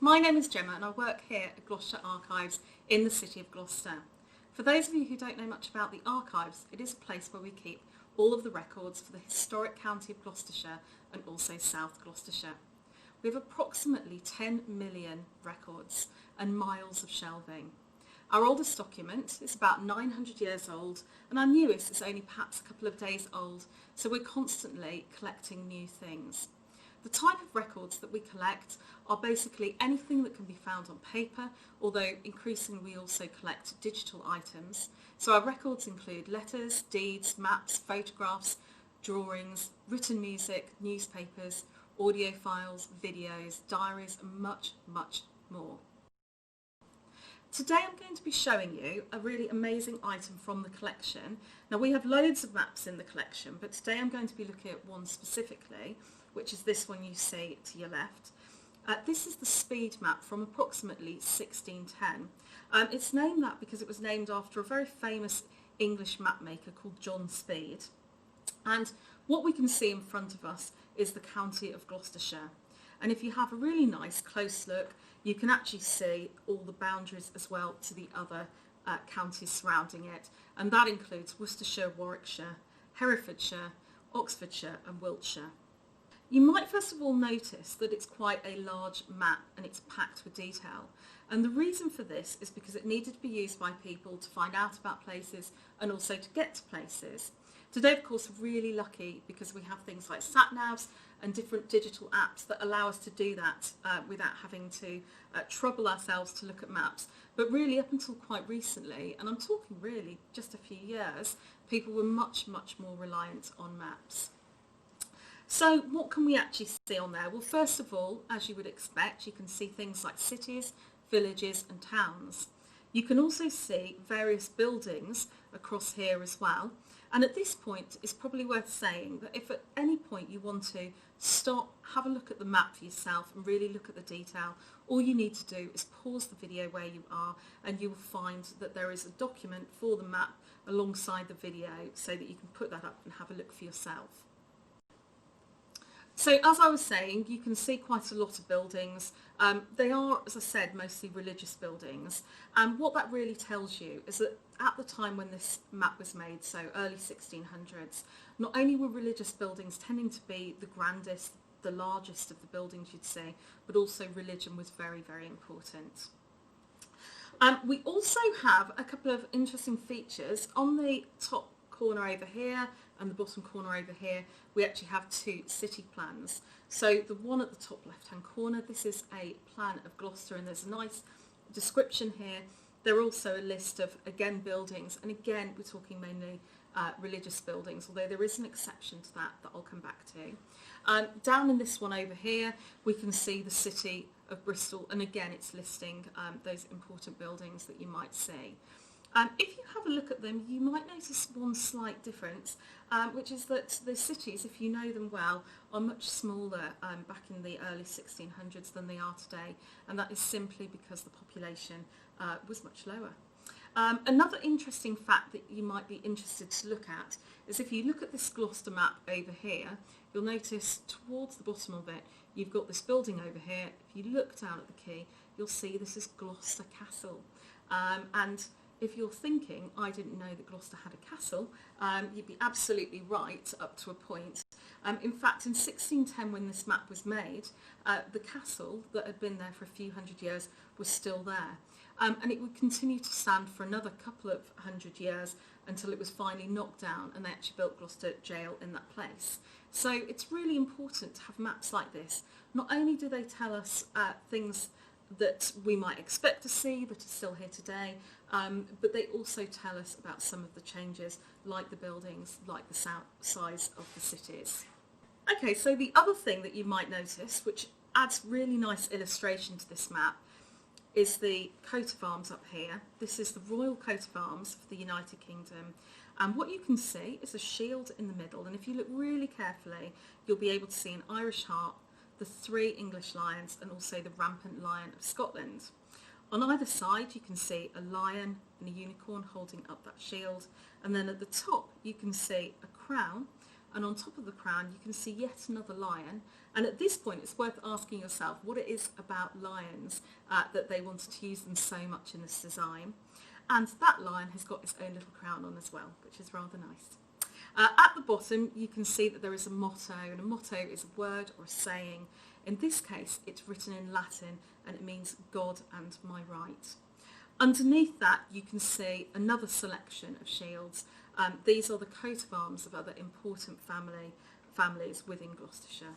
My name is Gemma and I work here at Gloucestershire Archives in the city of Gloucester. For those of you who don't know much about the archives, it is a place where we keep all of the records for the historic county of Gloucestershire and also South Gloucestershire. We have approximately 10 million records and miles of shelving. Our oldest document is about 900 years old and our newest is only perhaps a couple of days old, so we're constantly collecting new things. The type of records that we collect are basically anything that can be found on paper, although increasingly we also collect digital items. So our records include letters, deeds, maps, photographs, drawings, written music, newspapers, audio files, videos, diaries and much, much more. Today I'm going to be showing you a really amazing item from the collection. Now we have loads of maps in the collection, but today I'm going to be looking at one specifically, which is this one you see to your left. This is the Speed Map from approximately 1610. It's named that because it was named after a very famous English mapmaker called John Speed. And what we can see in front of us is the county of Gloucestershire. And if you have a really nice close look, you can actually see all the boundaries as well to the other counties surrounding it. And that includes Worcestershire, Warwickshire, Herefordshire, Oxfordshire and Wiltshire. You might first of all notice that it's quite a large map and it's packed with detail. And the reason for this is because it needed to be used by people to find out about places and also to get to places. Today, of course, we're really lucky because we have things like sat-navs and different digital apps that allow us to do that without having to trouble ourselves to look at maps. But really up until quite recently, and I'm talking really just a few years, people were much, much more reliant on maps. So what can we actually see on there? Well, first of all, as you would expect, you can see things like cities, villages and towns. You can also see various buildings across here as well. And at this point, it's probably worth saying that if at any point you want to stop, have a look at the map for yourself and really look at the detail, all you need to do is pause the video where you are and you will find that there is a document for the map alongside the video so that you can put that up and have a look for yourself. So as I was saying, you can see quite a lot of buildings. They are, as I said, mostly religious buildings. And what that really tells you is that at the time when this map was made, so early 1600s, not only were religious buildings tending to be the grandest, the largest of the buildings you'd see, but also religion was very, very important. We also have a couple of interesting features. On the top corner over here and the bottom corner over here, we actually have two city plans. So the one at the top left hand corner, this is a plan of Gloucester and there's a nice description here. There are also a list of, again, buildings, and again we're talking mainly religious buildings, although there is an exception to that I'll come back to. Down in this one over here we can see the city of Bristol, and again it's listing those important buildings that you might see. If you have a look at them, you might notice one slight difference, which is that the cities, if you know them well, are much smaller back in the early 1600s than they are today, and that is simply because the population was much lower. Another interesting fact that you might be interested to look at is if you look at this Gloucester map over here, you'll notice towards the bottom of it, you've got this building over here. If you look down at the key, you'll see this is Gloucester Castle. And if you're thinking, I didn't know that Gloucester had a castle, you'd be absolutely right up to a point. In fact, in 1610 when this map was made, the castle that had been there for a few hundred years was still there. And it would continue to stand for another couple of hundred years until it was finally knocked down and they actually built Gloucester Jail in that place. So it's really important to have maps like this. Not only do they tell us things that we might expect to see that are still here today, but they also tell us about some of the changes, like the buildings, like the size of the cities. Okay, so the other thing that you might notice, which adds really nice illustration to this map, is the coat of arms up here. This is the royal coat of arms for the United Kingdom, and what you can see is a shield in the middle, and if you look really carefully you'll be able to see an Irish heart, the three English lions and also the rampant lion of Scotland. On either side you can see a lion and a unicorn holding up that shield, and then at the top you can see a crown and on top of the crown you can see yet another lion. And at this point it's worth asking yourself what it is about lions that they wanted to use them so much in this design. And that lion has got its own little crown on as well, which is rather nice. At the bottom you can see that there is a motto, and a motto is a word or a saying. In this case it's written in Latin and it means God and my right. Underneath that you can see another selection of shields. These are the coat of arms of other important families within Gloucestershire.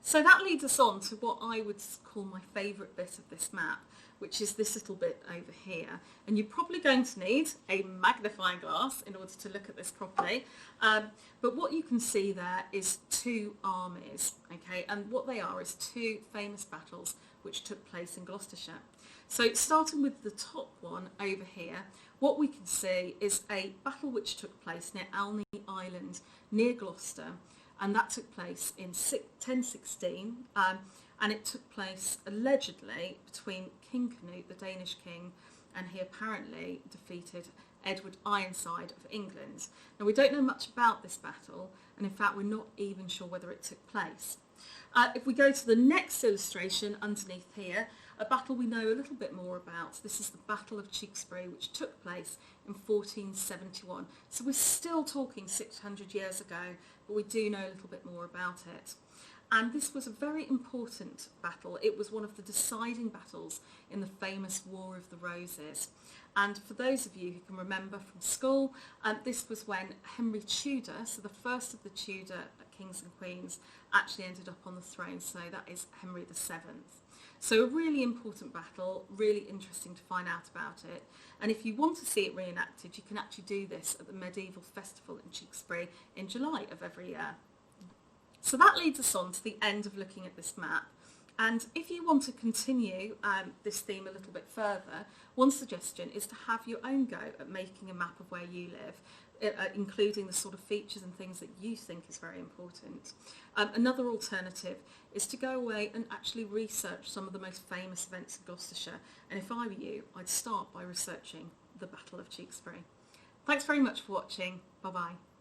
So that leads us on to what I would call my favourite bit of this map, which is this little bit over here. And you're probably going to need a magnifying glass in order to look at this properly. But what you can see there is two armies, okay? And what they are is two famous battles which took place in Gloucestershire. So starting with the top one over here, what we can see is a battle which took place near Alney Island, near Gloucester. And that took place in 1016, and it took place allegedly between King Canute, the Danish king, and he apparently defeated Edward Ironside of England. Now we don't know much about this battle, and in fact we're not even sure whether it took place. If we go to the next illustration underneath here, a battle we know a little bit more about. This is the Battle of Tewkesbury, which took place in 1471. So we're still talking 600 years ago, but we do know a little bit more about it. And this was a very important battle. It was one of the deciding battles in the famous War of the Roses. And for those of you who can remember from school, this was when Henry Tudor, so the first of the Tudor kings and queens, actually ended up on the throne. So that is Henry VII. So a really important battle, really interesting to find out about it. And if you want to see it reenacted, you can actually do this at the Medieval Festival in Tewkesbury in July of every year. So that leads us on to the end of looking at this map. And if you want to continue this theme a little bit further, one suggestion is to have your own go at making a map of where you live, including the sort of features and things that you think is very important. Another alternative is to go away and actually research some of the most famous events in Gloucestershire. And if I were you, I'd start by researching the Battle of Tewkesbury. Thanks very much for watching. Bye bye.